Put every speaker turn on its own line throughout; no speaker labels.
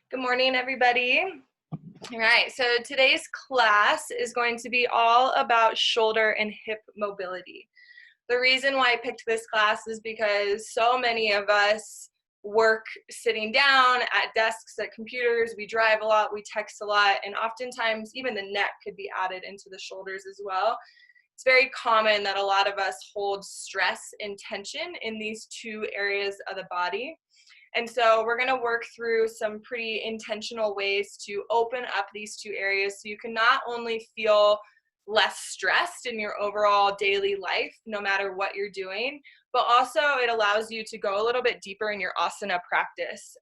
Good morning, everybody. All right, so today's class is going to be all about shoulder and hip mobility. The reason why I picked this class is because so many of us work sitting down at desks, at computers, we drive a lot, we text a lot, and oftentimes even the neck could be added into the shoulders as well. It's very common that a lot of us hold stress and tension in these two areas of the body. And so we're going to work through some pretty intentional ways to open up these two areas so you can not only feel less stressed in your overall daily life, no matter what you're doing, but also it allows you to go a little bit deeper in your asana practice.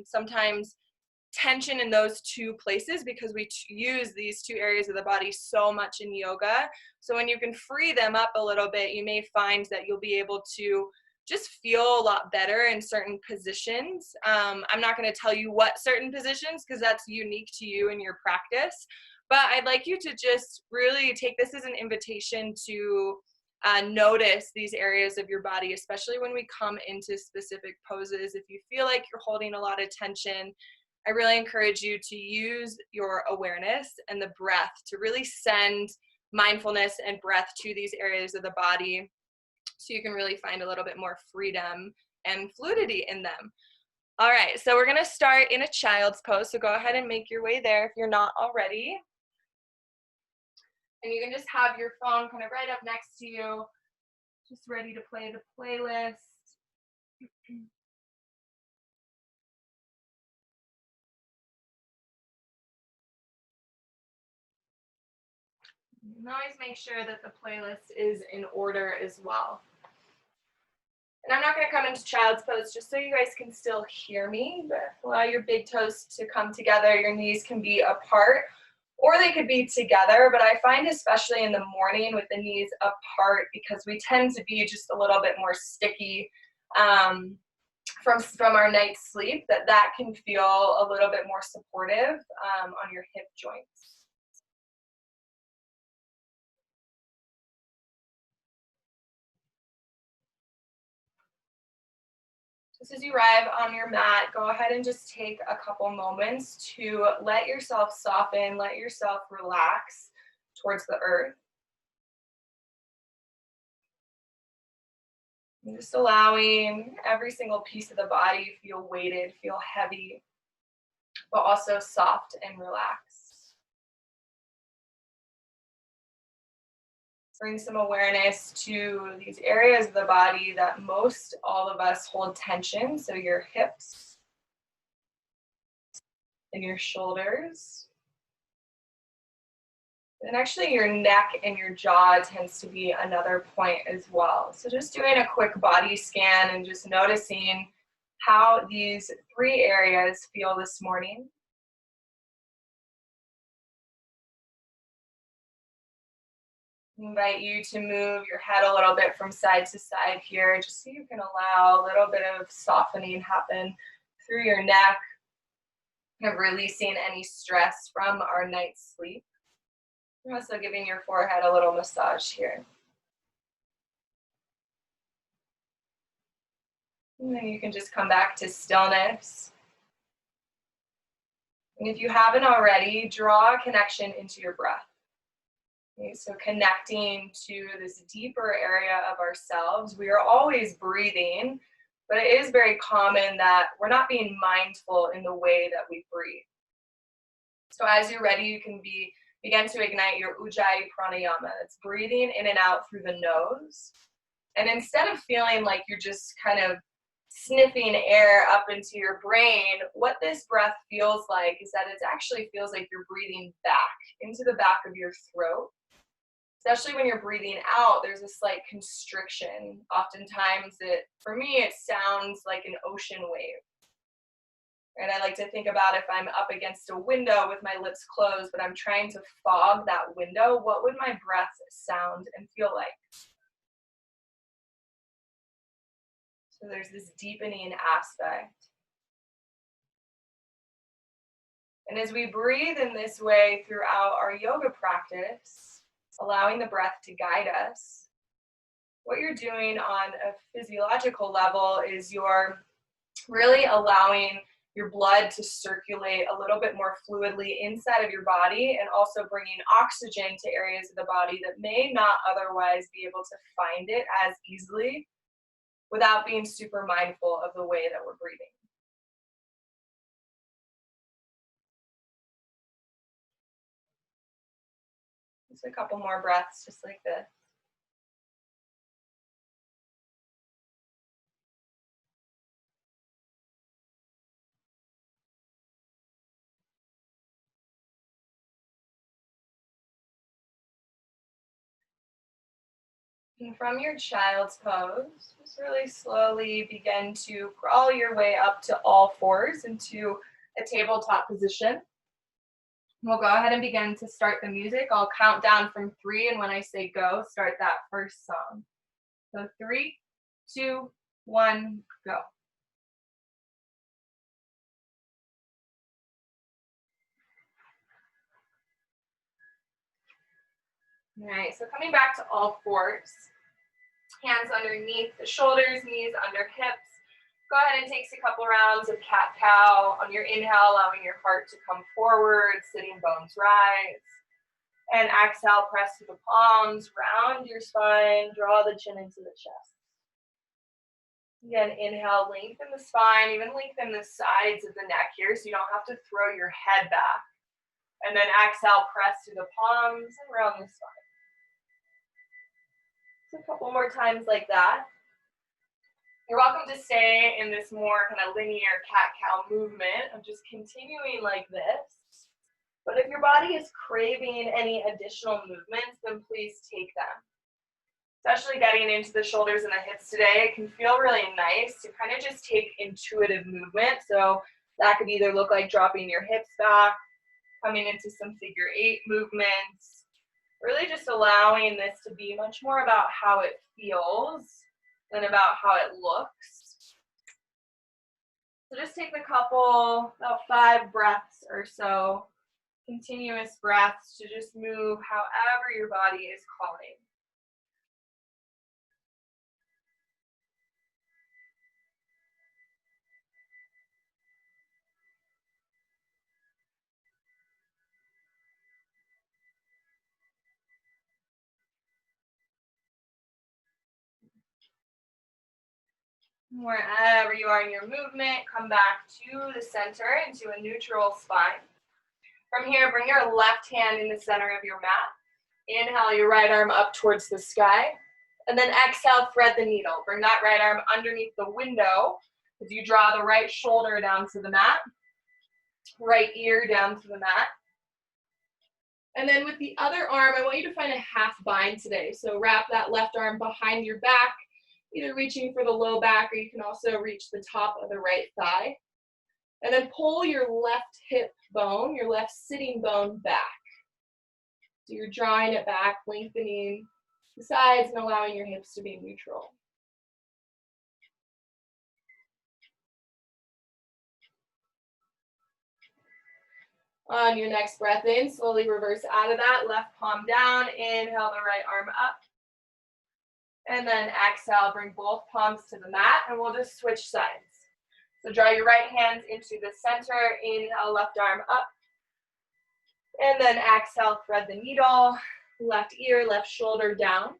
Sometimes tension in those two places because we use these two areas of the body so much in yoga. So when you can free them up a little bit, you may find that you'll be able to just feel a lot better in certain positions. I'm not going to tell you what certain positions because that's unique to you and your practice, but I'd like you to just really take this as an invitation to notice these areas of your body, especially when we come into specific poses. If you feel like you're holding a lot of tension, I really encourage you to use your awareness and the breath to really send mindfulness and breath to these areas of the body so you can really find a little bit more freedom and fluidity in them. All right, so we're gonna start in a child's pose, so go ahead and make your way there if you're not already. And you can just have your phone kind of right up next to you, just ready to play the playlist. And always make sure that the playlist is in order as well. And I'm not going to come into child's pose just so you guys can still hear me, but allow your big toes to come together. Your knees can be apart or they could be together, but I find especially in the morning with the knees apart because we tend to be just a little bit more sticky from our night's sleep, that can feel a little bit more supportive on your hip joints. Just as you arrive on your mat, go ahead and just take a couple moments to let yourself soften, let yourself relax towards the earth. And just allowing every single piece of the body feel weighted, feel heavy, but also soft and relaxed. Bring some awareness to these areas of the body that most all of us hold tension. So your hips and your shoulders. And actually your neck and your jaw tends to be another point as well. So just doing a quick body scan and just noticing how these three areas feel this morning. Invite you to move your head a little bit from side to side here, just so you can allow a little bit of softening happen through your neck, kind of releasing any stress from our night's sleep. You're also giving your forehead a little massage here. And then you can just come back to stillness. And if you haven't already, draw a connection into your breath. Okay, so connecting to this deeper area of ourselves. We are always breathing, but it is very common that we're not being mindful in the way that we breathe. So as you're ready, you can begin to ignite your Ujjayi pranayama. It's breathing in and out through the nose. And instead of feeling like you're just kind of sniffing air up into your brain, what this breath feels like is that it actually feels like you're breathing back into the back of your throat. Especially when you're breathing out, there's a slight constriction. Oftentimes, for me, it sounds like an ocean wave. And I like to think about if I'm up against a window with my lips closed, but I'm trying to fog that window, what would my breath sound and feel like? So there's this deepening aspect. And as we breathe in this way throughout our yoga practice, allowing the breath to guide us, what you're doing on a physiological level is you're really allowing your blood to circulate a little bit more fluidly inside of your body, and also bringing oxygen to areas of the body that may not otherwise be able to find it as easily without being super mindful of the way that we're breathing. Just a couple more breaths, just like this. And from your child's pose, just really slowly begin to crawl your way up to all fours into a tabletop position. We'll go ahead and begin to start the music. I'll count down from 3, and when I say go, start that first song. So 3, 2, 1, go. All right, so coming back to all fours, hands underneath the shoulders, knees under hips. Go ahead and take a couple rounds of cat-cow. On your inhale, allowing your heart to come forward, sitting bones rise. And exhale, press to the palms, round your spine, draw the chin into the chest. Again, inhale, lengthen the spine, even lengthen the sides of the neck here so you don't have to throw your head back. And then exhale, press to the palms and round the spine. So a couple more times like that. You're welcome to stay in this more kind of linear cat-cow movement of just continuing like this. But if your body is craving any additional movements, then please take them. Especially getting into the shoulders and the hips today, it can feel really nice to kind of just take intuitive movement. So that could either look like dropping your hips back, coming into some figure 8 movements, really just allowing this to be much more about how it feels than about how it looks. So just take a couple, about 5 breaths or so, continuous breaths to just move however your body is calling. Wherever you are in your movement, come back to the center into a neutral spine. From here, bring your left hand in the center of your mat. Inhale your right arm up towards the sky. And then exhale, thread the needle. Bring that right arm underneath the window as you draw the right shoulder down to the mat, right ear down to the mat. And then with the other arm, I want you to find a half bind today. So wrap that left arm behind your back, either reaching for the low back, or you can also reach the top of the right thigh. And then pull your left hip bone, your left sitting bone back. So you're drawing it back, lengthening the sides and allowing your hips to be neutral. On your next breath in, slowly reverse out of that, left palm down, inhale the right arm up. And then exhale, bring both palms to the mat, and we'll just switch sides. So draw your right hand into the center, inhale, left arm up. And then exhale, thread the needle, left ear, left shoulder down.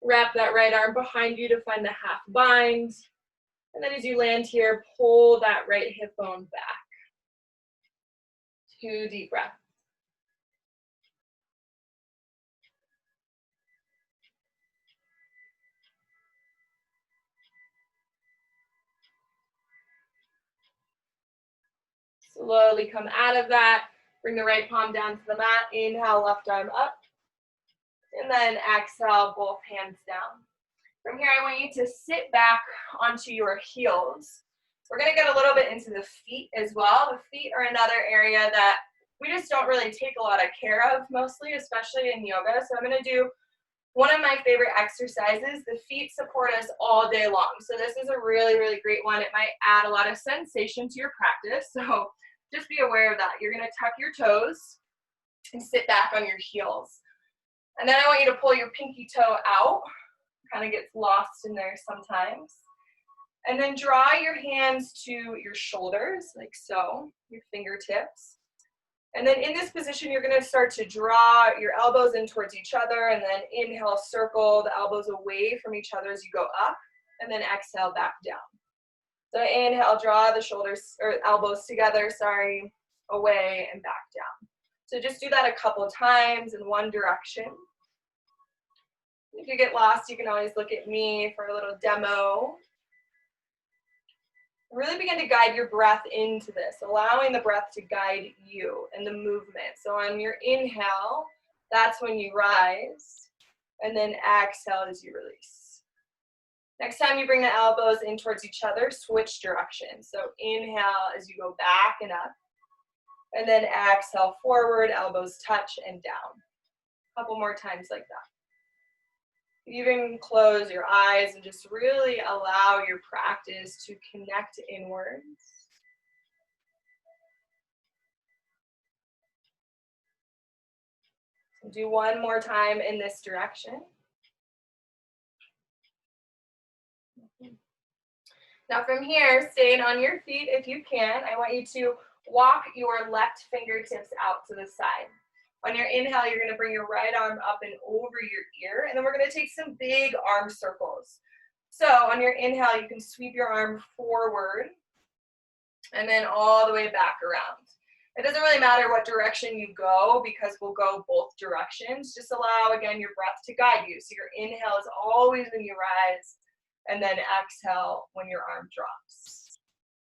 Wrap that right arm behind you to find the half bind. And then as you land here, pull that right hip bone back. 2 deep breaths. Slowly come out of that. Bring the right palm down to the mat. Inhale, left arm up. And then exhale, both hands down. From here, I want you to sit back onto your heels. We're going to get a little bit into the feet as well. The feet are another area that we just don't really take a lot of care of mostly, especially in yoga. So I'm going to do one of my favorite exercises. The feet support us all day long. So this is a really, really great one. It might add a lot of sensation to your practice. So just be aware of that. You're going to tuck your toes and sit back on your heels. And then I want you to pull your pinky toe out. Kind of gets lost in there sometimes. And then draw your hands to your shoulders, like so, your fingertips. And then in this position, you're going to start to draw your elbows in towards each other, and then inhale, circle the elbows away from each other as you go up, and then exhale back down. So inhale, draw the shoulders or elbows together, away and back down. So just do that a couple times in one direction. If you get lost, you can always look at me for a little demo. Really begin to guide your breath into this, allowing the breath to guide you and the movement. So on your inhale, that's when you rise, and then exhale as you release. Next time you bring the elbows in towards each other, switch directions. So inhale as you go back and up, and then exhale forward, elbows touch and down. A couple more times like that. Even close your eyes and just really allow your practice to connect inwards. So do one more time in this direction. Now from here, staying on your feet if you can, I want you to walk your left fingertips out to the side. On your inhale, you're going to bring your right arm up and over your ear, and then we're going to take some big arm circles. So on your inhale, you can sweep your arm forward and then all the way back around. It doesn't really matter what direction you go because we'll go both directions. Just allow, again, your breath to guide you. So your inhale is always when you rise, and then exhale when your arm drops.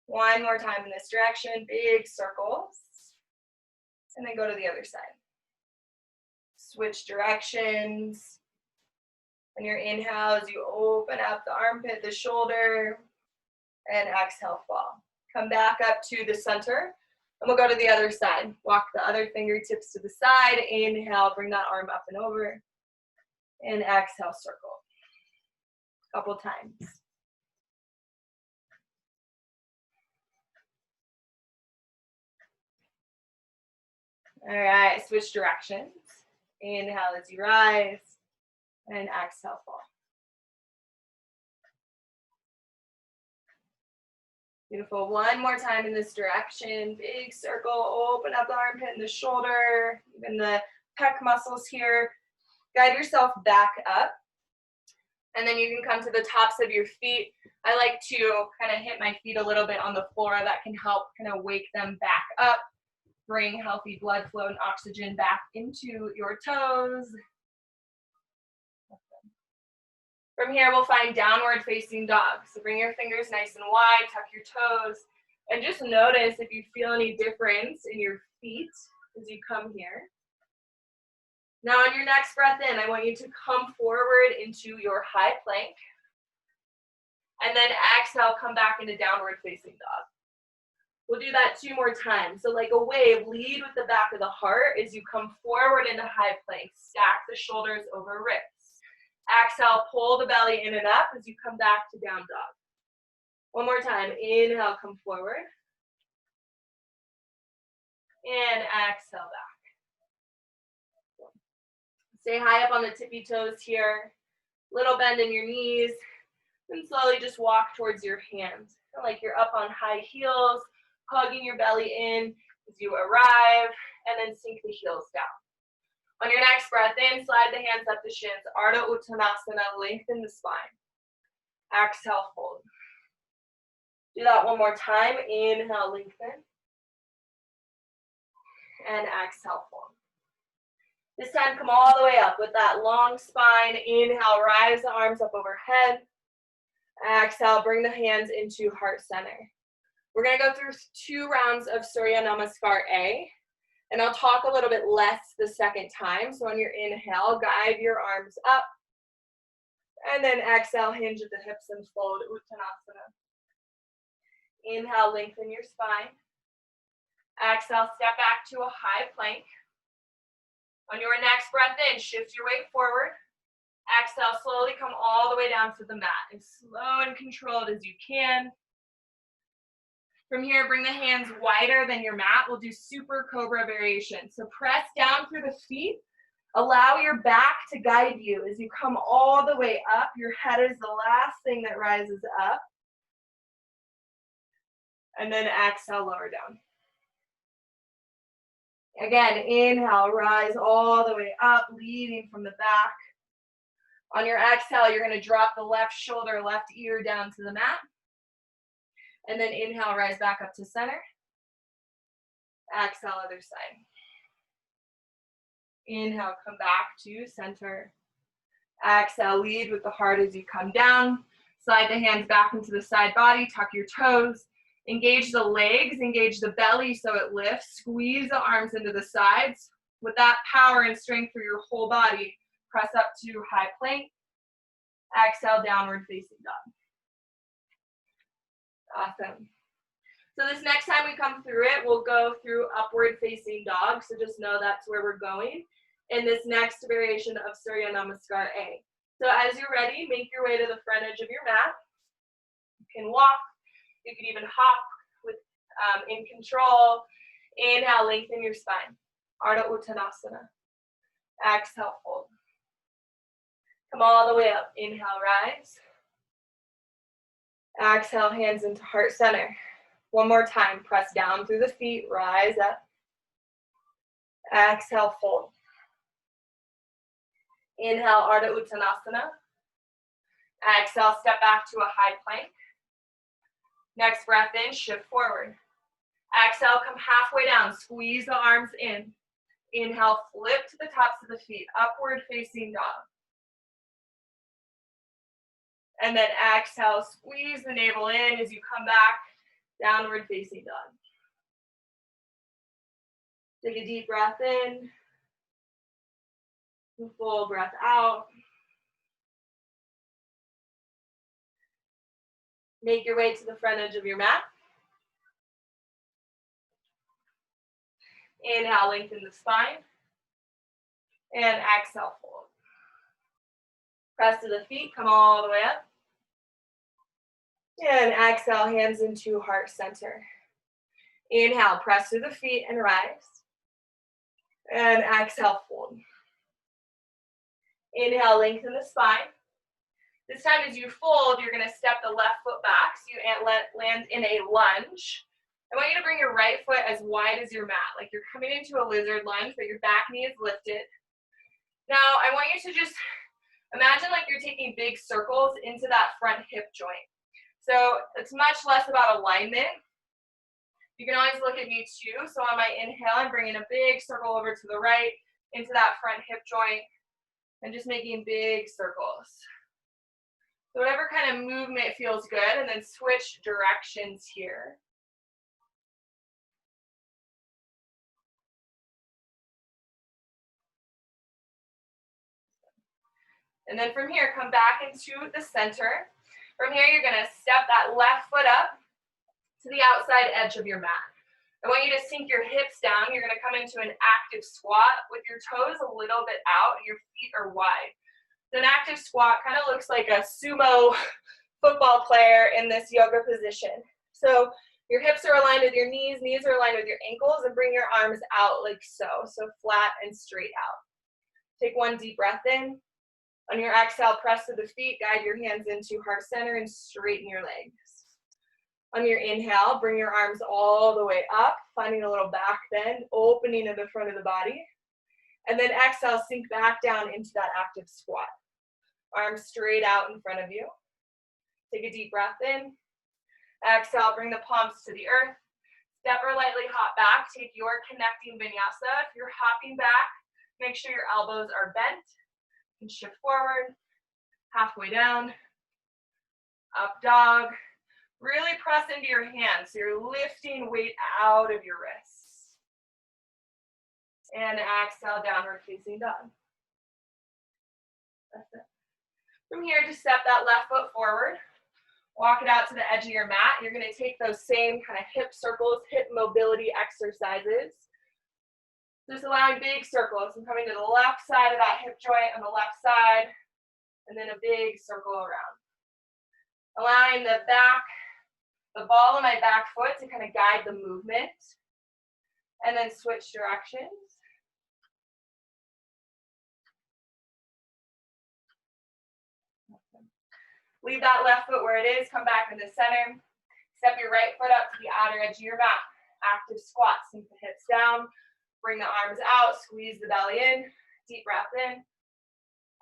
One more time in this direction, big circles, and then go to the other side. Switch directions. On your inhale, as you open up the armpit, the shoulder, and exhale, fall. Come back up to the center, and we'll go to the other side. Walk the other fingertips to the side. Inhale, bring that arm up and over, and exhale, circle. A couple times. All right, switch directions. Inhale as you rise, and exhale, fall. Beautiful. One more time in this direction. Big circle, open up the armpit and the shoulder, even the pec muscles here. Guide yourself back up. And then you can come to the tops of your feet. I like to kind of hit my feet a little bit on the floor. That can help kind of wake them back up. Bring healthy blood flow and oxygen back into your toes. From here, we'll find downward facing dog. So bring your fingers nice and wide, tuck your toes, and just notice if you feel any difference in your feet as you come here. Now on your next breath in, I want you to come forward into your high plank. And then exhale, come back into downward facing dog. We'll do that 2 more times. So like a wave, lead with the back of the heart as you come forward into high plank. Stack the shoulders over ribs. Exhale, pull the belly in and up as you come back to down dog. One more time. Inhale, come forward. And exhale back. Stay high up on the tippy toes here. Little bend in your knees. And slowly just walk towards your hands. Feel like you're up on high heels, hugging your belly in as you arrive, and then sink the heels down. On your next breath in, slide the hands up the shins. Ardha Uttanasana, lengthen the spine. Exhale, fold. Do that one more time. Inhale, lengthen. And exhale, fold. This time, come all the way up with that long spine. Inhale, rise the arms up overhead. Exhale, bring the hands into heart center. We're going to go through 2 rounds of Surya Namaskar A. And I'll talk a little bit less the second time. So on your inhale, guide your arms up. And then exhale, hinge at the hips and fold Uttanasana. Inhale, lengthen your spine. Exhale, step back to a high plank. On your next breath in, shift your weight forward. Exhale, slowly come all the way down to the mat. As slow and controlled as you can. From here, bring the hands wider than your mat. We'll do super cobra variation. So press down through the feet. Allow your back to guide you as you come all the way up. Your head is the last thing that rises up. And then exhale, lower down. Again, inhale, rise all the way up, leading from the back. On your exhale, you're going to drop the left shoulder, left ear down to the mat. And then inhale, rise back up to center. Exhale, other side. Inhale, come back to center. Exhale, lead with the heart as you come down. Slide the hands back into the side body, tuck your toes. Engage the legs, engage the belly so it lifts. Squeeze the arms into the sides. With that power and strength through your whole body, press up to high plank. Exhale, downward facing dog. Awesome. So this next time we come through it, we'll go through upward facing dog. So just know that's where we're going in this next variation of Surya Namaskar A. So as you're ready, make your way to the front edge of your mat. You can walk. You can even hop with in control. Inhale, lengthen your spine. Ardha Uttanasana. Exhale, fold. Come all the way up. Inhale, rise. Exhale, hands into heart center. One more time. Press down through the feet. Rise up. Exhale, fold. Inhale, Ardha Uttanasana. Exhale, step back to a high plank. Next breath in, shift forward. Exhale, come halfway down. Squeeze the arms in. Inhale, flip to the tops of the feet. Upward facing dog. And then exhale, squeeze the navel in as you come back. Downward facing dog. Take a deep breath in. Full breath out. Make your way to the front edge of your mat. Inhale, lengthen the spine. And exhale, fold. Press to the feet, come all the way up. And exhale, hands into heart center. Inhale, press to the feet and rise. And exhale, fold. Inhale, lengthen the spine. This time as you fold, you're going to step the left foot back so you land in a lunge. I want you to bring your right foot as wide as your mat, like you're coming into a lizard lunge, but your back knee is lifted. Now, I want you to just imagine like you're taking big circles into that front hip joint. So it's much less about alignment. You can always look at me too. So on my inhale, I'm bringing a big circle over to the right, into that front hip joint, and just making big circles. So whatever kind of movement feels good, and then switch directions here. And then from here, come back into the center. From here, you're gonna step that left foot up to the outside edge of your mat. I want you to sink your hips down. You're gonna come into an active squat with your toes a little bit out, your feet are wide. So an active squat kind of looks like a sumo football player in this yoga position. So your hips are aligned with your knees are aligned with your ankles, and bring your arms out like so. So flat and straight out. Take one deep breath in. On your exhale, press to the feet, guide your hands into heart center and straighten your legs. On your inhale, bring your arms all the way up, finding a little back bend, opening in the front of the body. And then exhale, sink back down into that active squat. Arms straight out in front of you. Take a deep breath in. Exhale, bring the palms to the earth. Step or lightly hop back. Take your connecting vinyasa. If you're hopping back, make sure your elbows are bent. You can shift forward, halfway down, up dog. Really press into your hands so you're lifting weight out of your wrists. And exhale, downward facing dog. That's it. From here, just step that left foot forward. Walk it out to the edge of your mat. You're going to take those same kind of hip circles, hip mobility exercises. Just allowing big circles. I'm coming to the left side of that hip joint on the left side, and then a big circle around. Allowing the ball of my back foot to kind of guide the movement, and then switch directions. Leave that left foot where it is, come back in the center. Step your right foot up to the outer edge of your mat. Active squat. Sink the hips down. Bring the arms out. Squeeze the belly in. Deep breath in.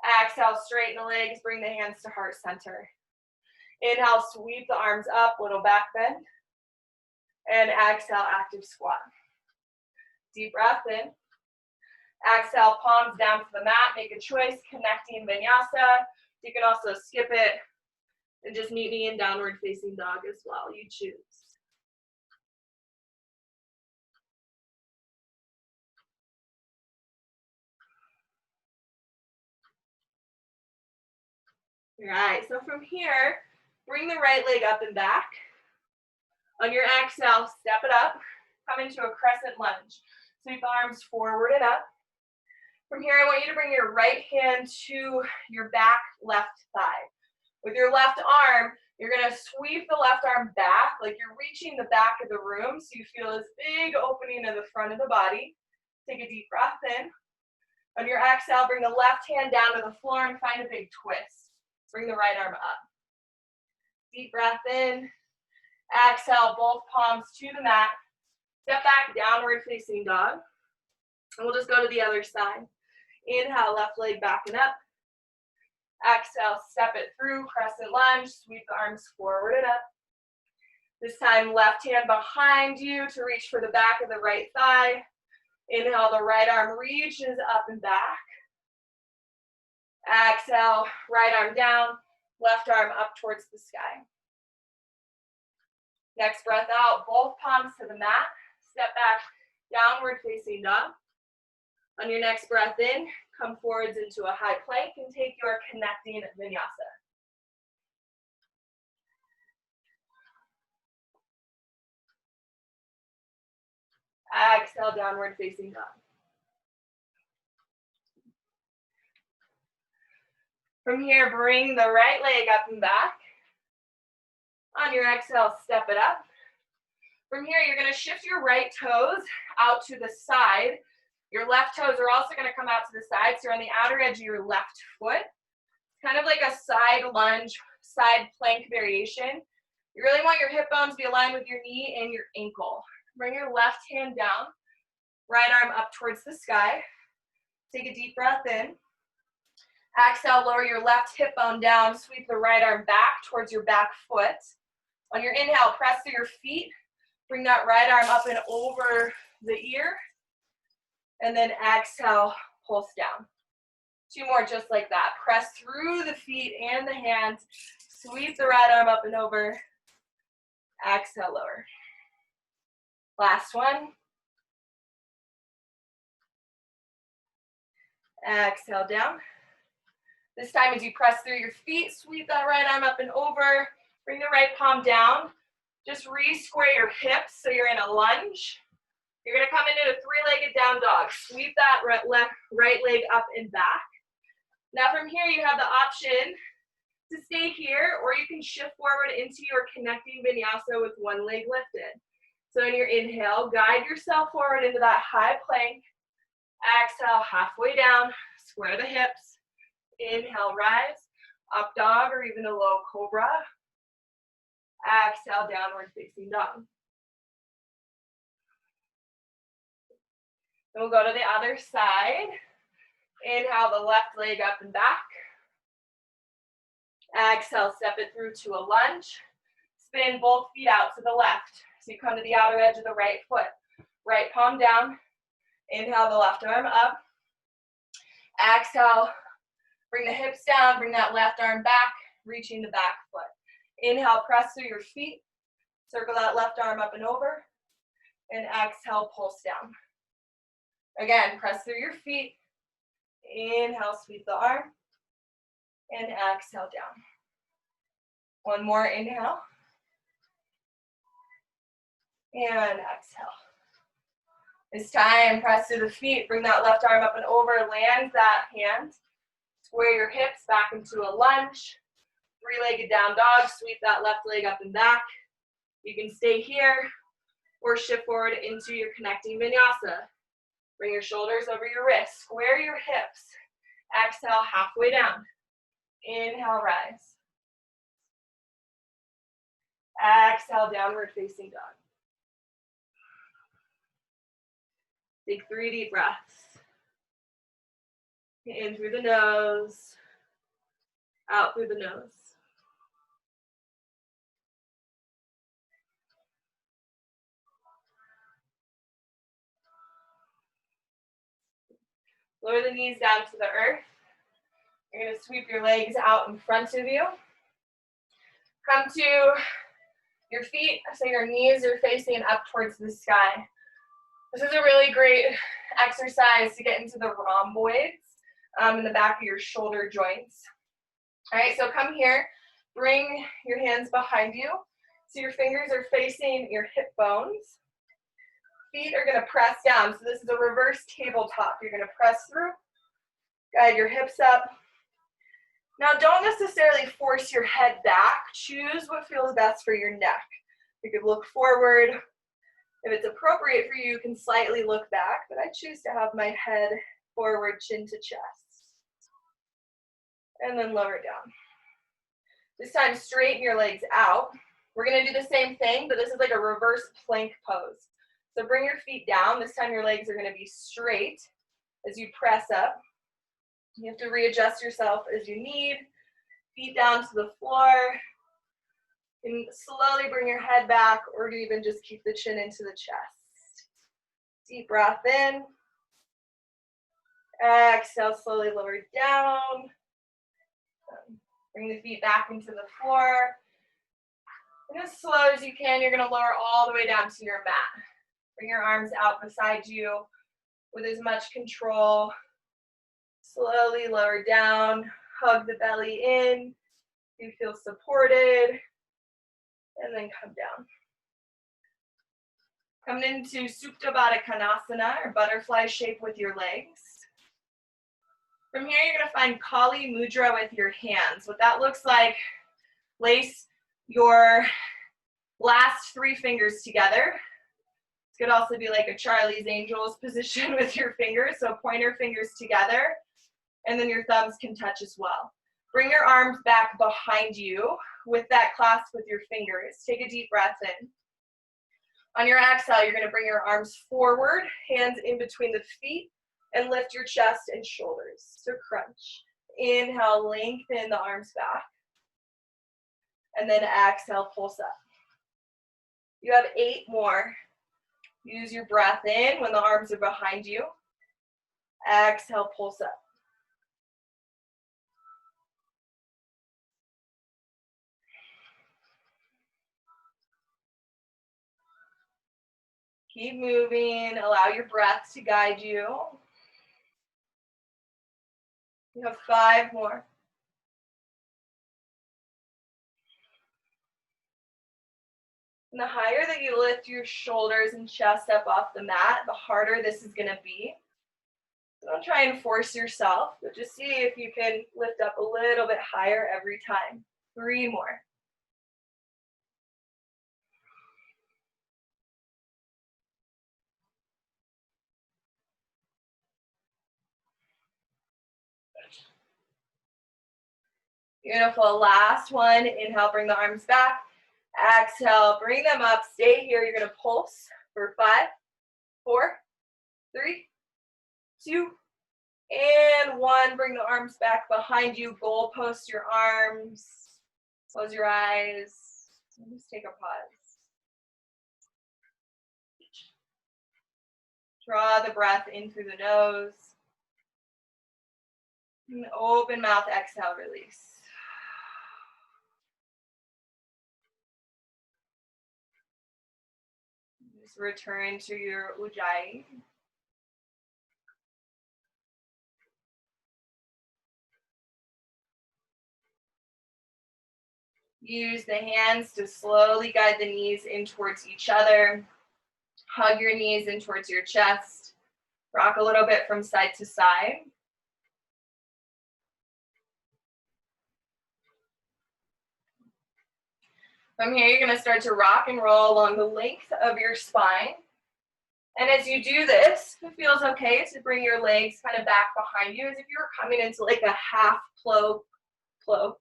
Exhale, straighten the legs. Bring the hands to heart center. Inhale, sweep the arms up. Little back bend. And exhale, active squat. Deep breath in. Exhale, palms down to the mat. Make a choice. Connecting vinyasa. You can also skip it and just meet me in downward facing dog as well. You choose. All right, so from here, bring the right leg up and back. On your exhale, step it up. Come into a crescent lunge. Sweep the arms forward and up. From here, I want you to bring your right hand to your back left thigh. With your left arm, you're gonna sweep the left arm back, like you're reaching the back of the room, so you feel this big opening in the front of the body. Take a deep breath in. On your exhale, bring the left hand down to the floor and find a big twist. Bring the right arm up. Deep breath in. Exhale, both palms to the mat. Step back, downward facing dog. And we'll just go to the other side. Inhale, left leg back and up. Exhale, step it through, crescent lunge, sweep the arms forward and up. This time, left hand behind you to reach for the back of the right thigh. Inhale, the right arm reaches up and back. Exhale, right arm down, left arm up towards the sky. Next breath out, both palms to the mat. Step back, downward facing dog. On your next breath in, come forwards into a high plank and take your connecting vinyasa. Exhale, downward facing dog. From here, bring the right leg up and back. On your exhale, step it up. From here, you're going to shift your right toes out to the side. Your left toes are also going to come out to the side, so you're on the outer edge of your left foot. Kind of like a side lunge, side plank variation. You really want your hip bones to be aligned with your knee and your ankle. Bring your left hand down, right arm up towards the sky. Take a deep breath in. Exhale, lower your left hip bone down, sweep the right arm back towards your back foot. On your inhale, press through your feet. Bring that right arm up and over the ear. And then exhale, pulse down. 2 more just like that. Press through the feet and the hands. Sweep the right arm up and over. Exhale, lower. Last one. Exhale, down. This time as you press through your feet, sweep that right arm up and over. Bring the right palm down. Just re-square your hips so you're in a lunge. You're going to come into a 3-legged down dog. Sweep that right leg up and back. Now from here, you have the option to stay here, or you can shift forward into your connecting vinyasa with one leg lifted. So in your inhale, guide yourself forward into that high plank. Exhale, halfway down, square the hips. Inhale, rise, up dog, or even a low cobra. Exhale, downward facing dog. Then we'll go to the other side. Inhale the left leg up and back. Exhale, step it through to a lunge. Spin both feet out to the left. So you come to the outer edge of the right foot. Right palm down. Inhale the left arm up. Exhale, bring the hips down, bring that left arm back, reaching the back foot. Inhale, press through your feet. Circle that left arm up and over. And exhale, pulse down. Again, press through your feet. Inhale, sweep the arm. And exhale, down. One more inhale. And exhale. This time, press through the feet. Bring that left arm up and over. Land that hand. Square your hips back into a lunge. 3-legged down dog. Sweep that left leg up and back. You can stay here or shift forward into your connecting vinyasa. Bring your shoulders over your wrists. Square your hips. Exhale, halfway down. Inhale, rise. Exhale, downward facing dog. Take 3 deep breaths. In through the nose, out through the nose. Lower the knees down to the earth. You're going to sweep your legs out in front of you. Come to your feet, so your knees are facing up towards the sky. This is a really great exercise to get into the rhomboids in the back of your shoulder joints. All right, so come here. Bring your hands behind you. So your fingers are facing your hip bones. Feet are going to press down. So this is a reverse tabletop. You're going to press through. Guide your hips up. Now don't necessarily force your head back. Choose what feels best for your neck. You could look forward. If it's appropriate for you, you can slightly look back, but I choose to have my head forward, chin to chest. And then lower down. This time, straighten your legs out. We're going to do the same thing, but this is like a reverse plank pose. So bring your feet down. This time your legs are going to be straight as you press up. You have to readjust yourself as you need. Feet down to the floor. You can slowly bring your head back, or even just keep the chin into the chest. Deep breath in. Exhale, slowly lower down. Bring the feet back into the floor. And as slow as you can, you're going to lower all the way down to your mat. Bring your arms out beside you with as much control. Slowly lower down, hug the belly in. You feel supported, and then come down. Come into Supta Baddha Konasana, or butterfly shape with your legs. From here, you're going to find Kali Mudra with your hands. What that looks like, place your last 3 fingers together. It could also be like a Charlie's Angels position with your fingers, so pointer fingers together, and then your thumbs can touch as well. Bring your arms back behind you with that clasp with your fingers. Take a deep breath in. On your exhale, you're going to bring your arms forward, hands in between the feet, and lift your chest and shoulders. So crunch. Inhale, lengthen the arms back. And then exhale, pulse up. You have 8 more. Use your breath in when the arms are behind you. Exhale, pulse up. Keep moving. Allow your breath to guide you. You have 5 more. And the higher that you lift your shoulders and chest up off the mat, the harder this is going to be. So don't try and force yourself, but just see if you can lift up a little bit higher every time. 3 more. Beautiful. Last one. Inhale, bring the arms back. Exhale, bring them up. Stay here. You're going to pulse for 5, 4, 3, 2, and 1. Bring the arms back behind you. Goal post your arms. Close your eyes. Just take a pause. Draw the breath in through the nose. And open mouth, exhale, release. Just return to your ujjayi. Use the hands to slowly guide the knees in towards each other. Hug your knees in towards your chest. Rock a little bit from side to side. From here, you're going to start to rock and roll along the length of your spine. And as you do this, it feels okay to bring your legs kind of back behind you as if you were coming into like a half plow pose,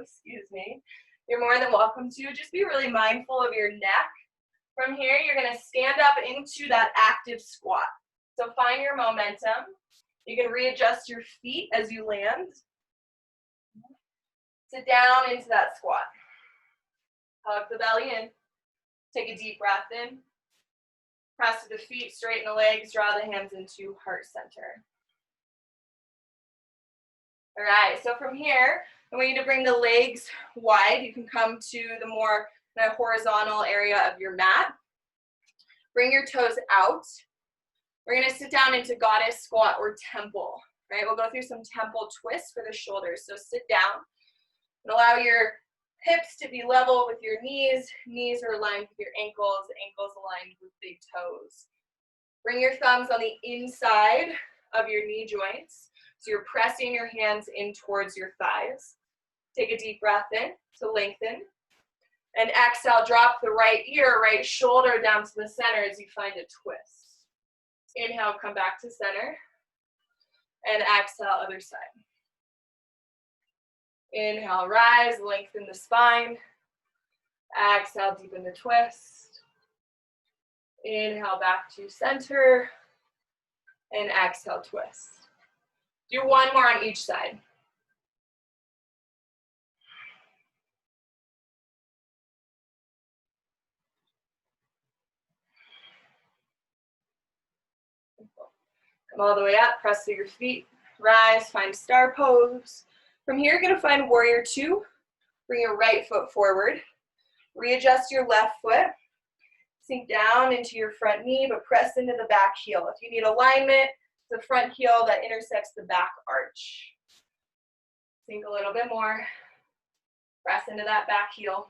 excuse me. you're more than welcome to. Just be really mindful of your neck. From here, you're going to stand up into that active squat. So find your momentum. You can readjust your feet as you land. Sit down into that squat. Hug the belly in. Take a deep breath in. Press the feet, straighten the legs, draw the hands into heart center. All right, so from here, I want you to bring the legs wide. You can come to the more horizontal area of your mat. Bring your toes out. We're going to sit down into goddess squat or temple, right? We'll go through some temple twists for the shoulders. So sit down and allow your hips to be level with your knees. Knees are aligned with your ankles, ankles aligned with big toes. Bring your thumbs on the inside of your knee joints. So you're pressing your hands in towards your thighs. Take a deep breath in to lengthen. And exhale, drop the right ear, right shoulder down to the center as you find a twist. Inhale, come back to center. And exhale, other side. Inhale, rise, lengthen the spine. Exhale, deepen the twist. Inhale, back to center. And exhale, twist. Do one more on each side. Come all the way up, press through your feet, rise, find star pose. From here, you're gonna find warrior two. Bring your right foot forward. Readjust your left foot. Sink down into your front knee, but press into the back heel. If you need alignment, the front heel that intersects the back arch. Sink a little bit more. Press into that back heel.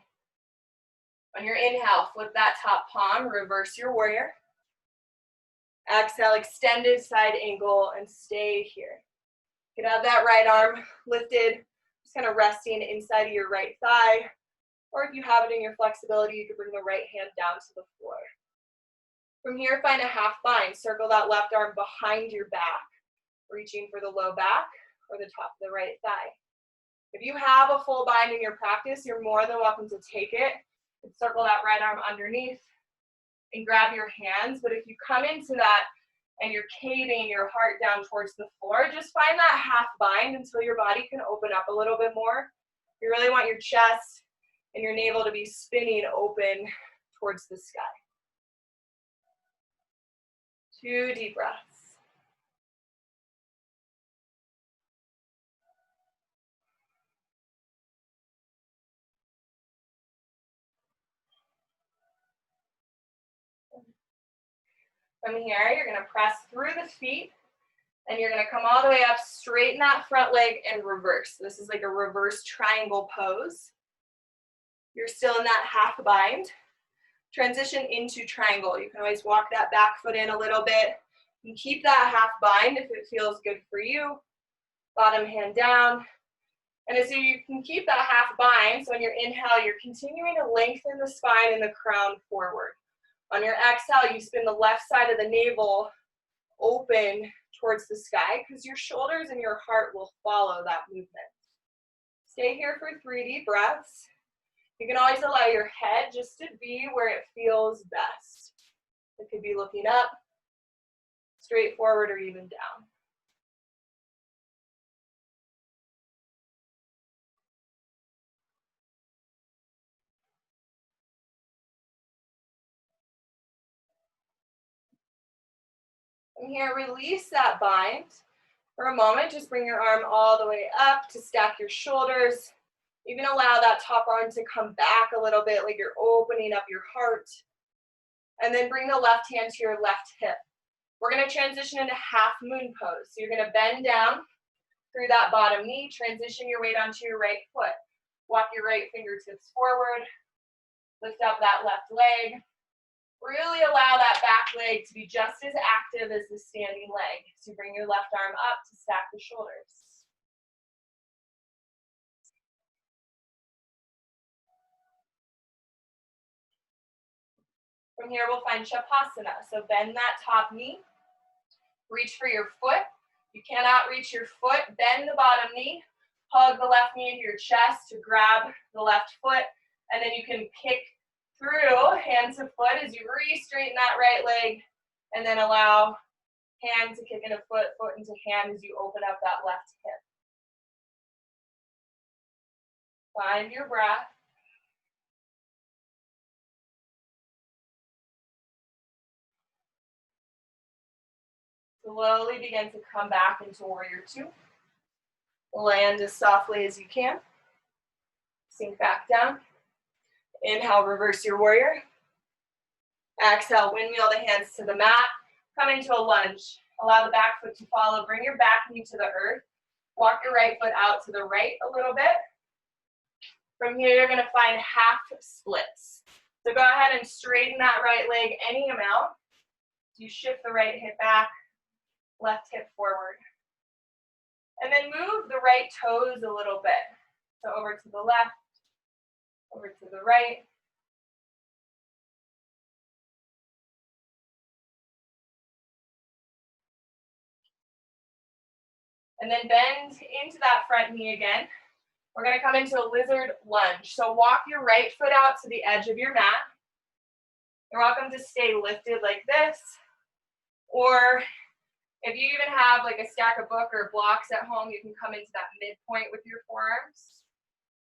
On your inhale, flip that top palm, reverse your warrior. Exhale, extended side angle, and stay here. You can have that right arm lifted, just kind of resting inside of your right thigh. Or if you have it in your flexibility, you can bring the right hand down to the floor. From here, find a half bind. Circle that left arm behind your back, reaching for the low back or the top of the right thigh. If you have a full bind in your practice, you're more than welcome to take it and circle that right arm underneath and grab your hands. But if you come into that and you're caving your heart down towards the floor, just find that half bind until your body can open up a little bit more. You really want your chest and your navel to be spinning open towards the sky. 2 deep breaths. From here, you're going to press through the feet, and you're going to come all the way up, straighten that front leg, and reverse. This is like a reverse triangle pose. You're still in that half bind. Transition into triangle. You can always walk that back foot in a little bit. You can keep that half bind if it feels good for you. Bottom hand down. And as you can keep that half bind, so on your inhale, you're continuing to lengthen the spine and the crown forward. On your exhale, you spin the left side of the navel open towards the sky because your shoulders and your heart will follow that movement. Stay here for 3 deep breaths. You can always allow your head just to be where it feels best. It could be looking up, straight forward, or even down. From here, release that bind. For a moment, just bring your arm all the way up to stack your shoulders. You can allow that top arm to come back a little bit, like you're opening up your heart. And then bring the left hand to your left hip. We're going to transition into half moon pose. So you're going to bend down through that bottom knee, transition your weight onto your right foot. Walk your right fingertips forward. Lift up that left leg. Really allow that back leg to be just as active as the standing leg. So bring your left arm up to stack the shoulders. From here, we'll find Shavasana. So bend that top knee. Reach for your foot. You cannot reach your foot, bend the bottom knee. hug the left knee into your chest to grab the left foot, and then you can kick through hand to foot as you re-straighten that right leg, and then allow hand to kick into foot, foot into hand as you open up that left hip. Find your breath. Slowly begin to come back into warrior two. Land as softly as you can. Sink back down. Inhale, reverse your warrior. Exhale, windmill the hands to the mat. Come into a lunge. Allow the back foot to follow. Bring your back knee to the earth. Walk your right foot out to the right a little bit. From here, you're going to find half splits. So go ahead and straighten that right leg any amount. You shift the right hip back, left hip forward. And then move the right toes a little bit. So over to the left, over to the right. And then bend into that front knee again. We're going to come into a lizard lunge. So walk your right foot out to the edge of your mat. You're welcome to stay lifted like this. Or if you even have like a stack of book or blocks at home, you can come into that midpoint with your forearms.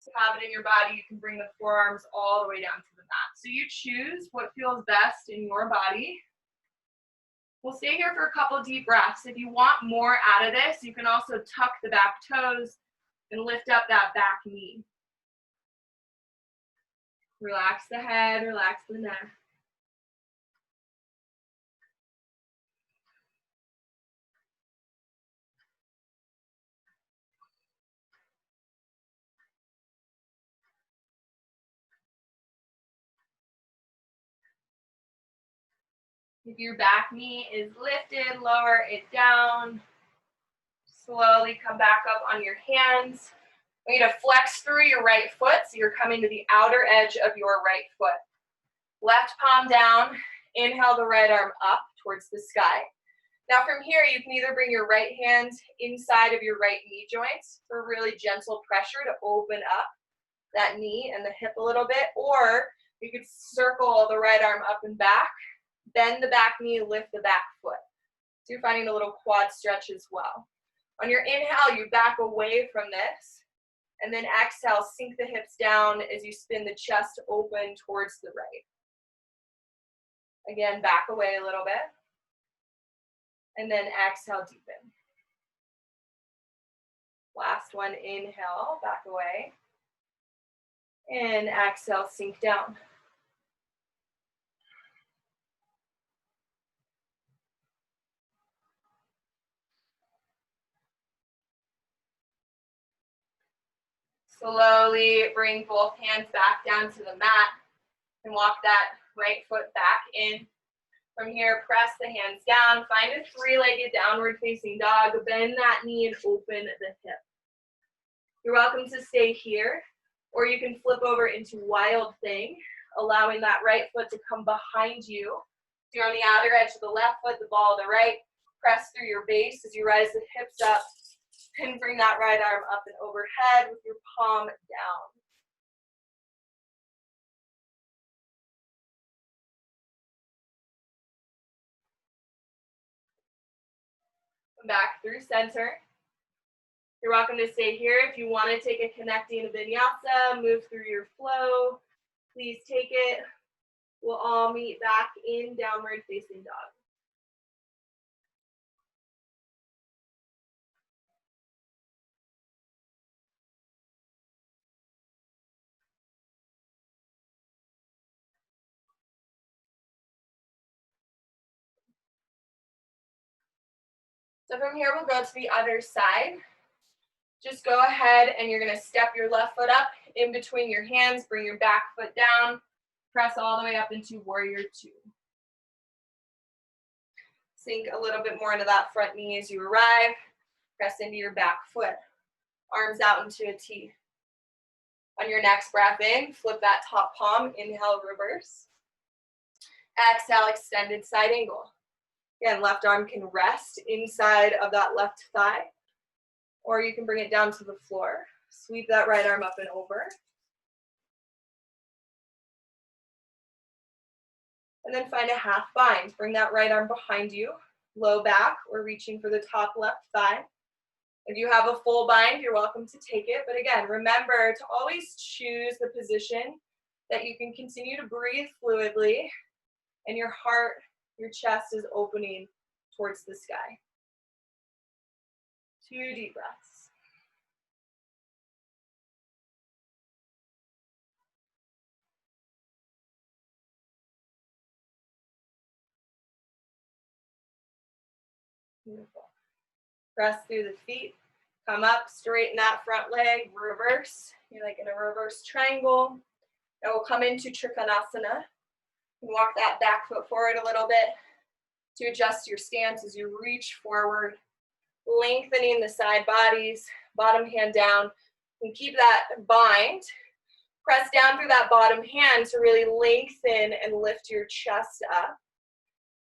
To have it in your body, you can bring the forearms all the way down to the mat. So you choose what feels best in your body. We'll stay here for a couple deep breaths. If you want more out of this, you can also tuck the back toes and lift up that back knee. Relax the head, relax the neck. If your back knee is lifted, lower it down. Slowly come back up on your hands. I want you to flex through your right foot, so you're coming to the outer edge of your right foot. Left palm down, inhale the right arm up towards the sky. Now from here, you can either bring your right hand inside of your right knee joints for really gentle pressure to open up that knee and the hip a little bit, or you could circle the right arm up and back, bend the back knee, lift the back foot. So you're finding a little quad stretch as well. On your inhale, you back away from this, and then exhale, sink the hips down as you spin the chest open towards the right. Again, back away a little bit, and then exhale, deepen. Last one, inhale, back away, and exhale, sink down. Slowly bring both hands back down to the mat and walk that right foot back in. From here, press the hands down. Find a three-legged downward facing dog. Bend that knee and open the hip. You're welcome to stay here, or you can flip over into wild thing, allowing that right foot to come behind you. If you're on the outer edge of the left foot, the ball of the right. Press through your base as you rise the hips up. And bring that right arm up and overhead with your palm down. Come back through center. You're welcome to stay here. If you want to take a connecting vinyasa, move through your flow, please take it. We'll all meet back in downward facing dog. So from here, we'll go to the other side. Just go ahead and you're going to step your left foot up in between your hands, bring your back foot down, press all the way up into warrior two. Sink a little bit more into that front knee as you arrive. Press into your back foot. Arms out into a T. On your next breath in, flip that top palm, inhale, reverse. Exhale, extended side angle. Again, left arm can rest inside of that left thigh, or you can bring it down to the floor. Sweep that right arm up and over. And then find a half bind. Bring that right arm behind you, low back, or reaching for the top left thigh. If you have a full bind, you're welcome to take it. But again, remember to always choose the position that you can continue to breathe fluidly and your heart, your chest is opening towards the sky. 2 deep breaths. Beautiful. Press through the feet. Come up, straighten that front leg, reverse. You're like in a reverse triangle. Now we'll come into Trikonasana. Walk that back foot forward a little bit to adjust your stance as you reach forward, lengthening the side bodies, bottom hand down, and keep that bind. Press down through that bottom hand to really lengthen and lift your chest up.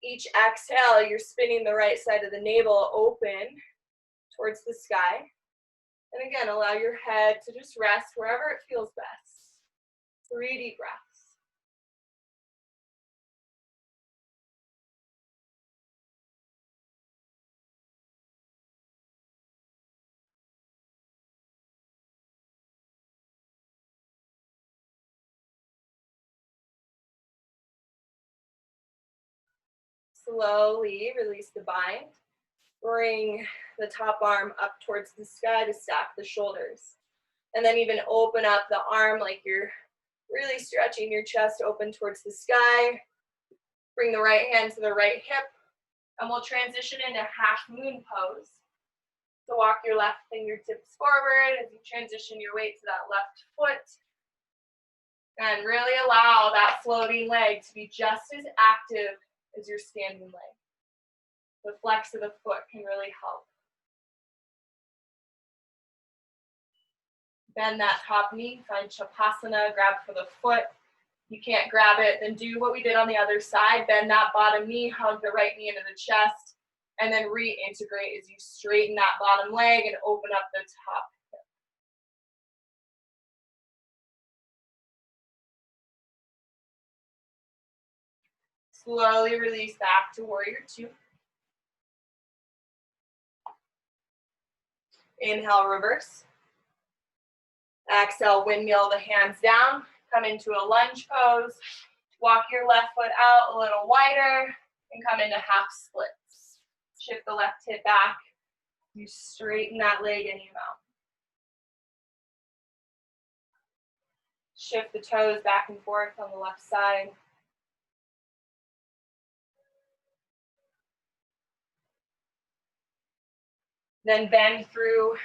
Each exhale, you're spinning the right side of the navel open towards the sky. And again, allow your head to just rest wherever it feels best. 3 deep breaths. Slowly release the bind. Bring the top arm up towards the sky to stack the shoulders. And then even open up the arm like you're really stretching your chest open towards the sky. Bring the right hand to the right hip. And we'll transition into half moon pose. So walk your left fingertips forward as you transition your weight to that left foot. And really allow that floating leg to be just as active as your standing leg. The flex of the foot can really help. Bend that top knee, find Shavasana, grab for the foot. You can't grab it, then do what we did on the other side. Bend that bottom knee, hug the right knee into the chest, and then reintegrate as you straighten that bottom leg and open up the top hip. Slowly release back to warrior 2. Inhale, reverse. Exhale, windmill the hands down. Come into a lunge pose. Walk your left foot out a little wider and come into half splits. Shift the left hip back. You straighten that leg any amount. Shift the toes back and forth on the left side. Then bend through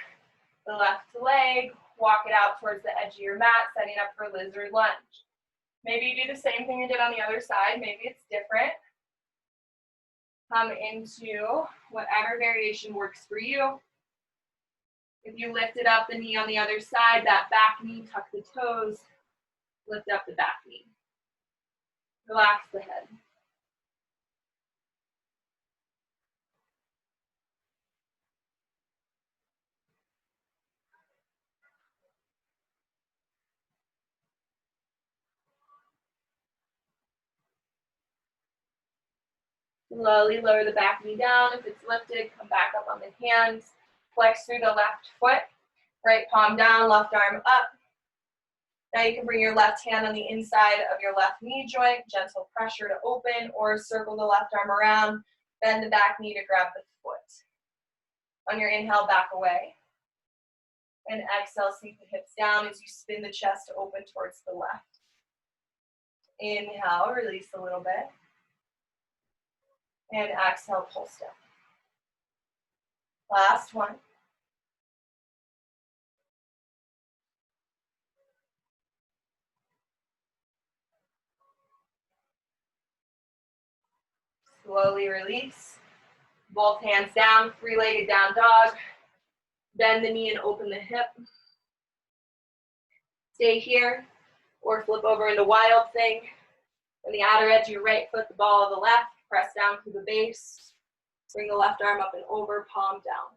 the left leg, walk it out towards the edge of your mat, setting up for lizard lunge. Maybe you do the same thing you did on the other side, maybe it's different. Come into whatever variation works for you. If you lifted up the knee on the other side, that back knee, tuck the toes, lift up the back knee. Relax the head. Slowly lower the back knee down. If it's lifted, come back up on the hands. Flex through the left foot. Right palm down, left arm up. Now you can bring your left hand on the inside of your left knee joint, gentle pressure to open, or circle the left arm around, bend the back knee to grab the foot. On your inhale, back away. And exhale, sink the hips down as you spin the chest open towards the left. Inhale, release a little bit. And exhale, pull step. Last one. Slowly release. Both hands down, 3-legged down dog. Bend the knee and open the hip. Stay here or flip over into wild thing. On the outer edge of your right foot, the ball of the left. Press down through the base. Bring the left arm up and over, palm down.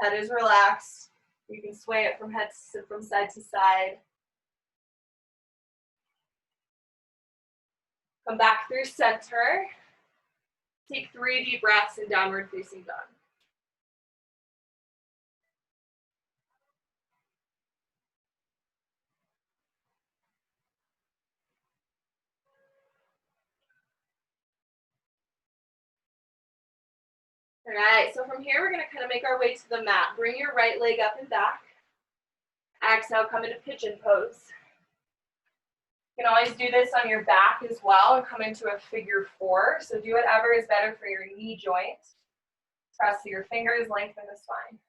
Head is relaxed. You can sway it from side to side. Come back through center. Take 3 deep breaths in downward facing dog. All right, so from here, we're gonna kind of make our way to the mat. Bring your right leg up and back. Exhale, come into pigeon pose. You can always do this on your back as well and come into a figure 4. So do whatever is better for your knee joint. Press your fingers, lengthen the spine.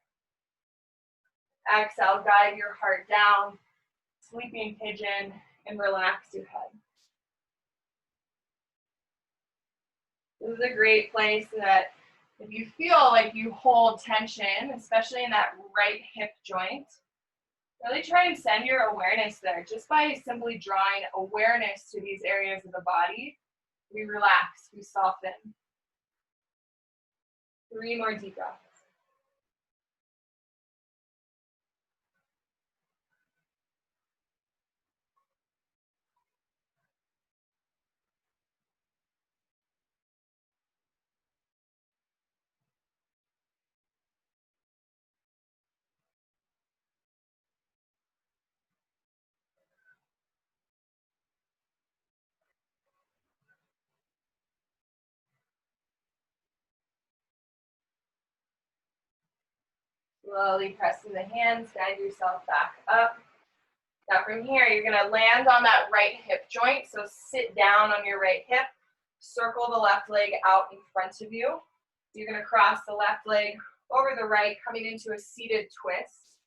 Exhale, guide your heart down, sleeping pigeon, and relax your head. This is a great place that if you feel like you hold tension, especially in that right hip joint, really try and send your awareness there. Just by simply drawing awareness to these areas of the body, we relax, we soften. 3 more deep breaths. Slowly pressing the hands, guide yourself back up. Now from here, you're gonna land on that right hip joint, so sit down on your right hip, circle the left leg out in front of you. You're gonna cross the left leg over the right, coming into a seated twist.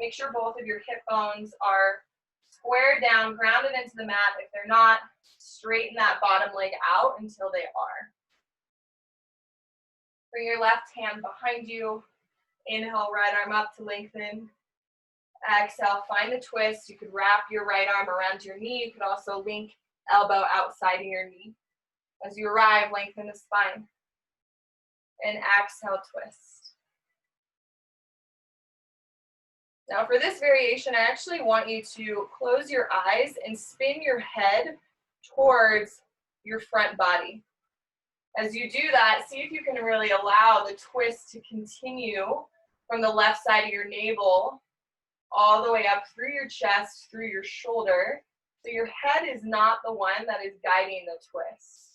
Make sure both of your hip bones are squared down, grounded into the mat. If they're not, straighten that bottom leg out until they are. Bring your left hand behind you. Inhale, right arm up to lengthen. Exhale, find the twist. You could wrap your right arm around your knee. You could also link elbow outside of your knee. As you arrive, lengthen the spine. And exhale, twist. Now for this variation, I actually want you to close your eyes and spin your head towards your front body. As you do that, see if you can really allow the twist to continue from the left side of your navel all the way up through your chest, through your shoulder. So your head is not the one that is guiding the twist.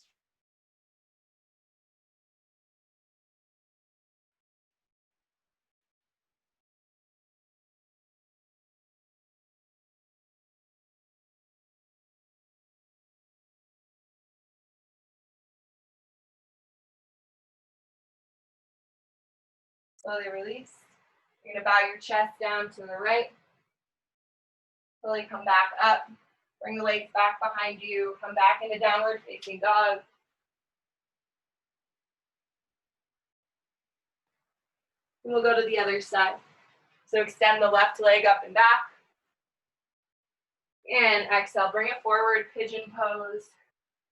Slowly release. You're gonna bow your chest down to the right. Slowly come back up. Bring the legs back behind you. Come back into downward facing dog. And we'll go to the other side. So extend the left leg up and back. And exhale, bring it forward, pigeon pose.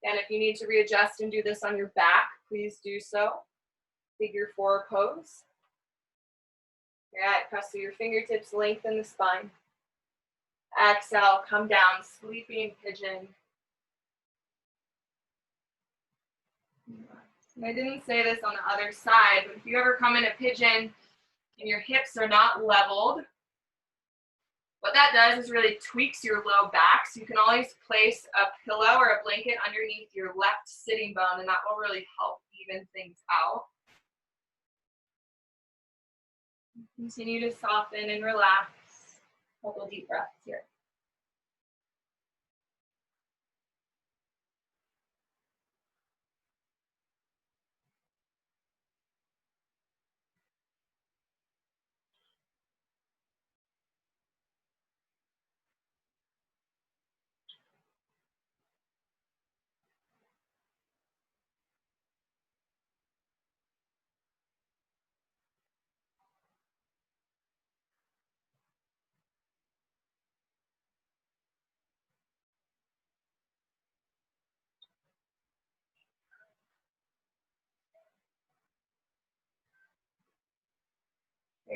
And if you need to readjust and do this on your back, please do so. Figure 4 pose. All right, press through your fingertips, lengthen the spine. Exhale, come down, sleeping pigeon. And I didn't say this on the other side, but if you ever come in a pigeon and your hips are not leveled, what that does is really tweaks your low back. So you can always place a pillow or a blanket underneath your left sitting bone, and that will really help even things out. Continue to soften and relax. Couple deep breaths here.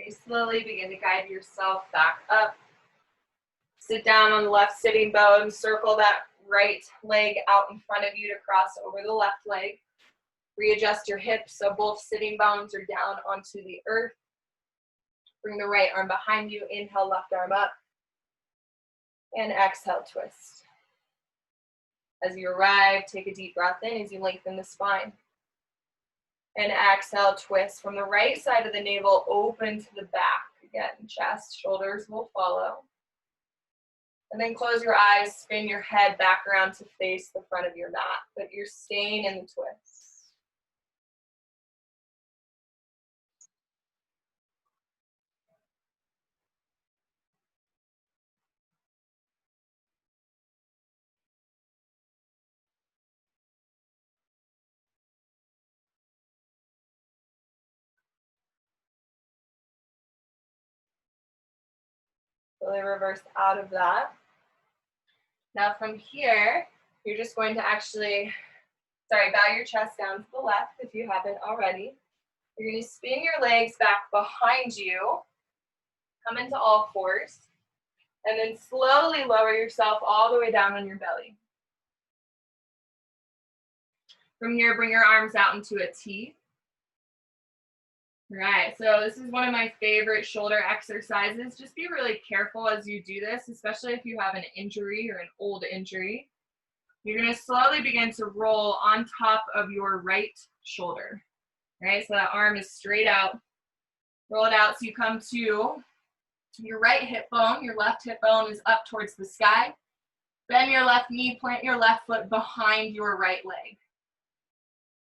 Okay, slowly begin to guide yourself back up. Sit down on the left sitting bone, circle that right leg out in front of you to cross over the left leg. Readjust your hips so both sitting bones are down onto the earth. Bring the right arm behind you, inhale, left arm up, and exhale, twist. As you arrive, take a deep breath in as you lengthen the spine. And exhale, twist from the right side of the navel, open to the back. Again, chest, shoulders will follow. And then close your eyes, spin your head back around to face the front of your mat, but you're staying in the twist. Slowly reverse out of that. Now from here, you're just going to bow your chest down to the left if you haven't already. You're going to spin your legs back behind you, come into all fours, and then slowly lower yourself all the way down on your belly. From here, bring your arms out into a T. All right, so this is one of my favorite shoulder exercises. Just be really careful as you do this, especially if you have an injury or an old injury. You're going to slowly begin to roll on top of your right shoulder. All right, so that arm is straight out. Roll it out so you come to your right hip bone. Your left hip bone is up towards the sky. Bend your left knee, plant your left foot behind your right leg.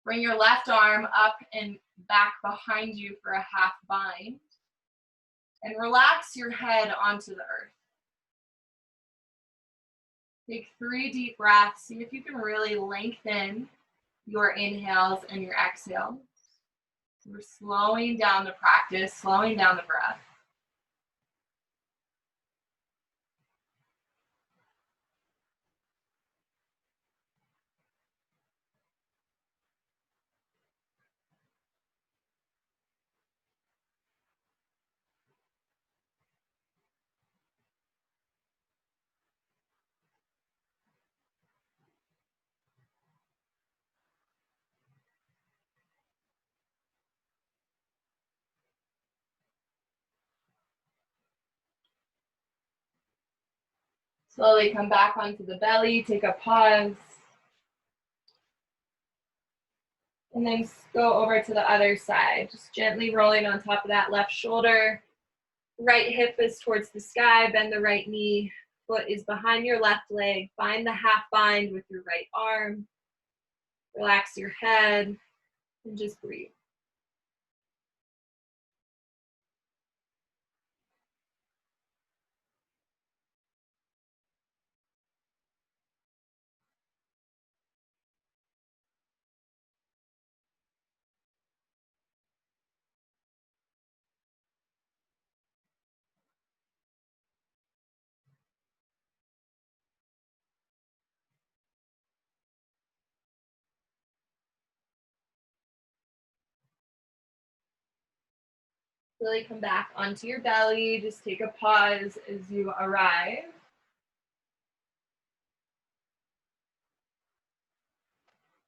Bring your left arm up and back behind you for a half bind. And relax your head onto the earth. Take 3 deep breaths. See if you can really lengthen your inhales and your exhales. We're slowing down the practice, slowing down the breath. Slowly come back onto the belly, take a pause. And then go over to the other side, just gently rolling on top of that left shoulder. Right hip is towards the sky, bend the right knee, foot is behind your left leg. Find the half bind with your right arm. Relax your head and just breathe. Really come back onto your belly. Just take a pause as you arrive.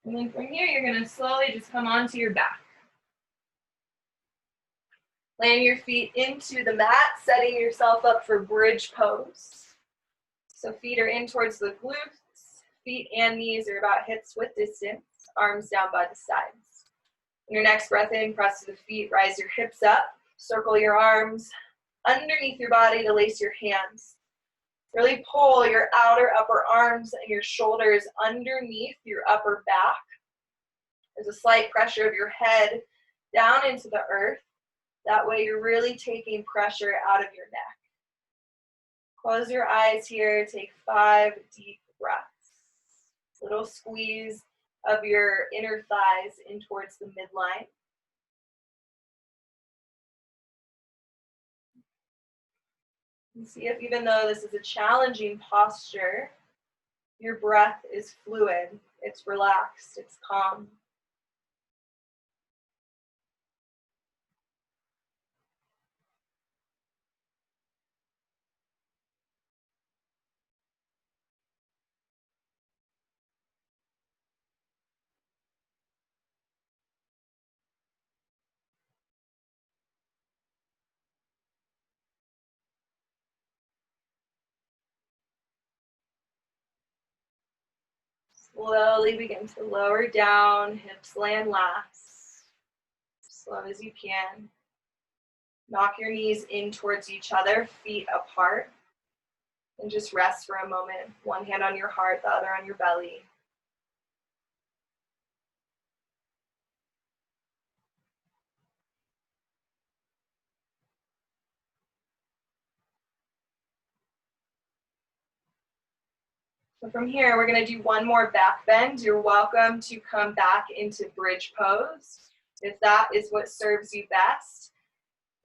And then from here, you're going to slowly just come onto your back. Land your feet into the mat, setting yourself up for bridge pose. So feet are in towards the glutes. Feet and knees are about hips width distance. Arms down by the sides. On your next breath in, press the feet, rise your hips up. Circle your arms underneath your body to lace your hands. Really pull your outer upper arms and your shoulders underneath your upper back. There's a slight pressure of your head down into the earth. That way you're really taking pressure out of your neck. Close your eyes here. Take 5 deep breaths. Little squeeze of your inner thighs in towards the midline. And see if, even though this is a challenging posture, your breath is fluid, it's relaxed, it's calm. Slowly begin to lower down, hips land last, slow as you can. Knock your knees in towards each other, feet apart, and just rest for a moment. One hand on your heart, the other on your belly. So from here, we're going to do one more back bend. You're welcome to come back into bridge pose if that is what serves you best.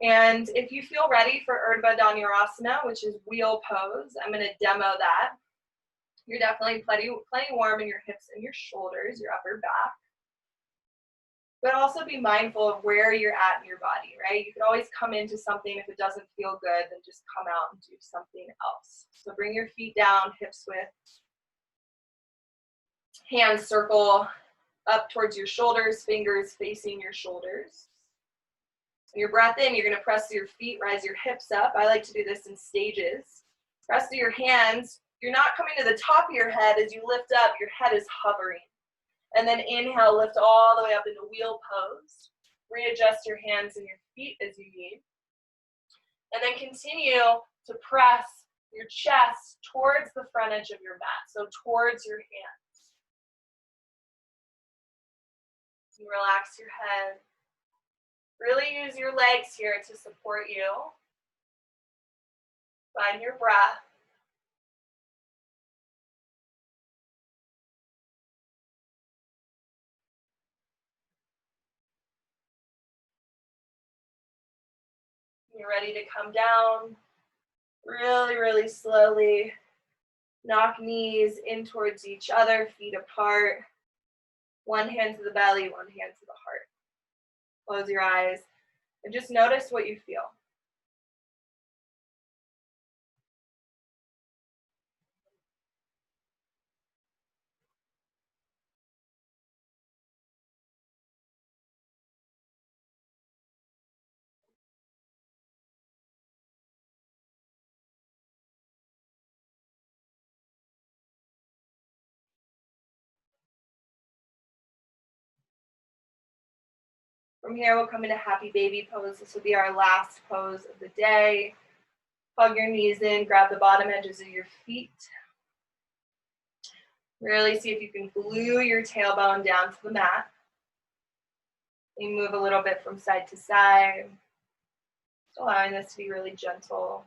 And if you feel ready for Urdhva Dhanurasana, which is wheel pose, I'm going to demo that. You're definitely plenty warm in your hips and your shoulders, your upper back. But also be mindful of where you're at in your body, right? You can always come into something if it doesn't feel good, then just come out and do something else. So bring your feet down, hips width. Hands circle up towards your shoulders, fingers facing your shoulders. Your breath in, you're going to press through your feet, rise your hips up. I like to do this in stages. Press through your hands. You're not coming to the top of your head. As you lift up, your head is hovering. And then inhale, lift all the way up into wheel pose. Readjust your hands and your feet as you need. And then continue to press your chest towards the front edge of your mat, so towards your hands. And relax your head. Really use your legs here to support you. Find your breath. You're ready to come down. Really, really slowly. Knock knees in towards each other, feet apart. One hand to the belly, one hand to the heart. Close your eyes and just notice what you feel. From here, we'll come into happy baby pose. This will be our last pose of the day. Hug your knees in, grab the bottom edges of your feet. Really see if you can glue your tailbone down to the mat. You move a little bit from side to side, just allowing this to be really gentle.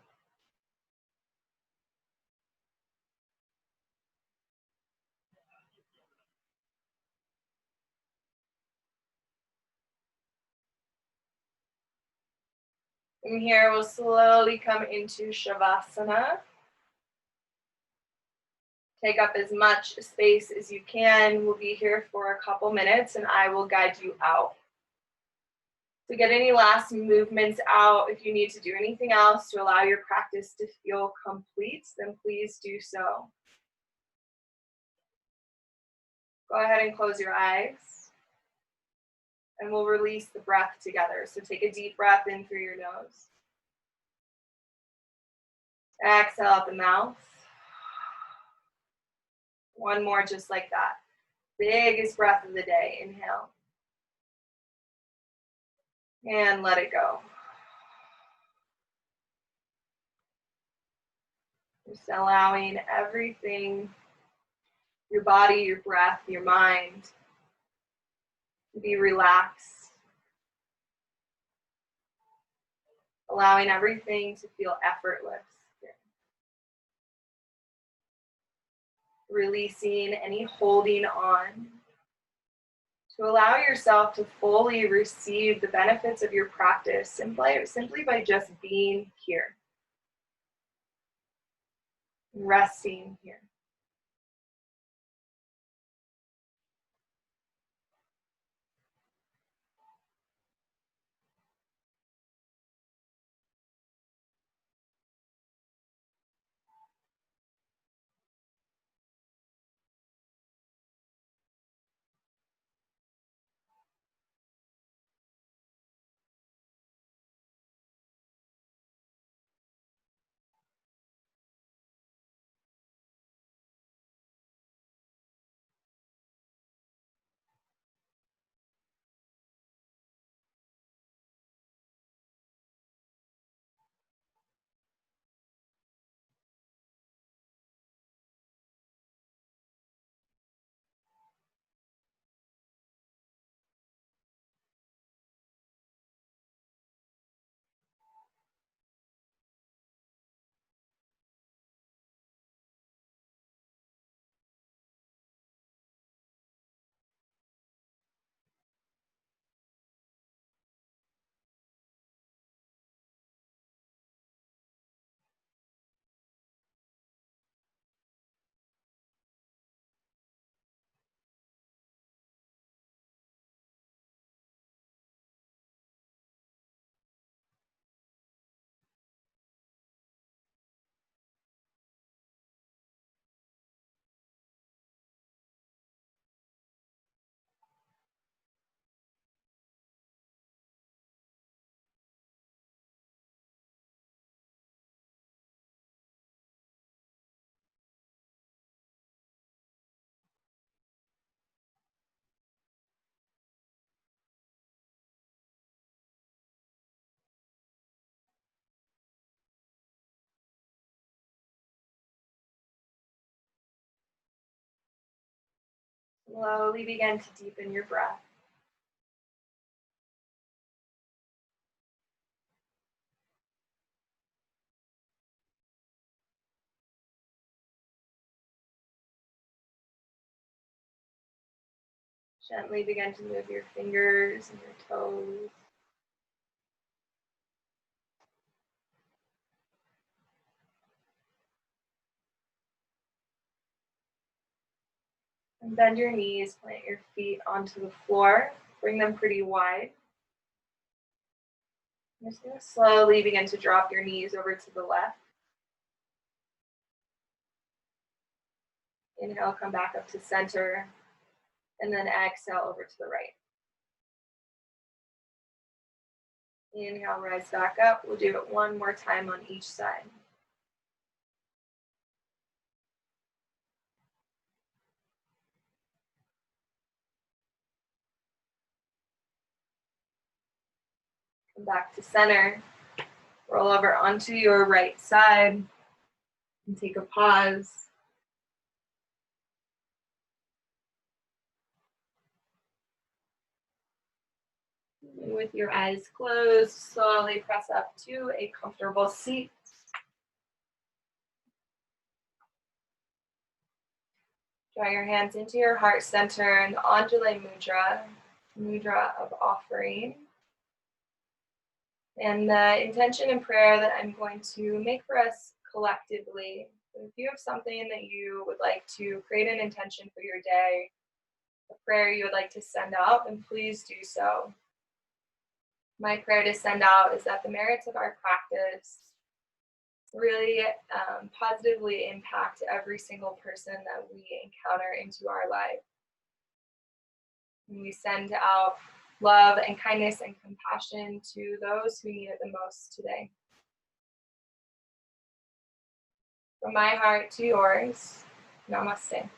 From here, we'll slowly come into Shavasana. Take up as much space as you can. We'll be here for a couple minutes and I will guide you out. So get any last movements out. If you need to do anything else to allow your practice to feel complete, then please do so. Go ahead and close your eyes. And we'll release the breath together. So take a deep breath in through your nose. Exhale out the mouth. One more just like that. Biggest breath of the day. Inhale. And let it go. Just allowing everything, your body, your breath, your mind, to be relaxed. Allowing everything to feel effortless. Releasing any holding on. To allow yourself to fully receive the benefits of your practice simply by just being here. Resting here. Slowly begin to deepen your breath. Gently begin to move your fingers and your toes. And bend your knees, plant your feet onto the floor. Bring them pretty wide. You're just going to slowly begin to drop your knees over to the left. Inhale, come back up to center. And then exhale over to the right. Inhale, rise back up. We'll do it one more time on each side. Come back to center. Roll over onto your right side. And take a pause. And with your eyes closed, slowly press up to a comfortable seat. Draw your hands into your heart center and Anjali Mudra, Mudra of offering. And the intention and prayer that I'm going to make for us collectively, if you have something that you would like to create an intention for your day, a prayer you would like to send out, then please do so. My prayer to send out is that the merits of our practice really positively impact every single person that we encounter into our life. And we send out love and kindness and compassion to those who need it the most today. From my heart to yours, namaste.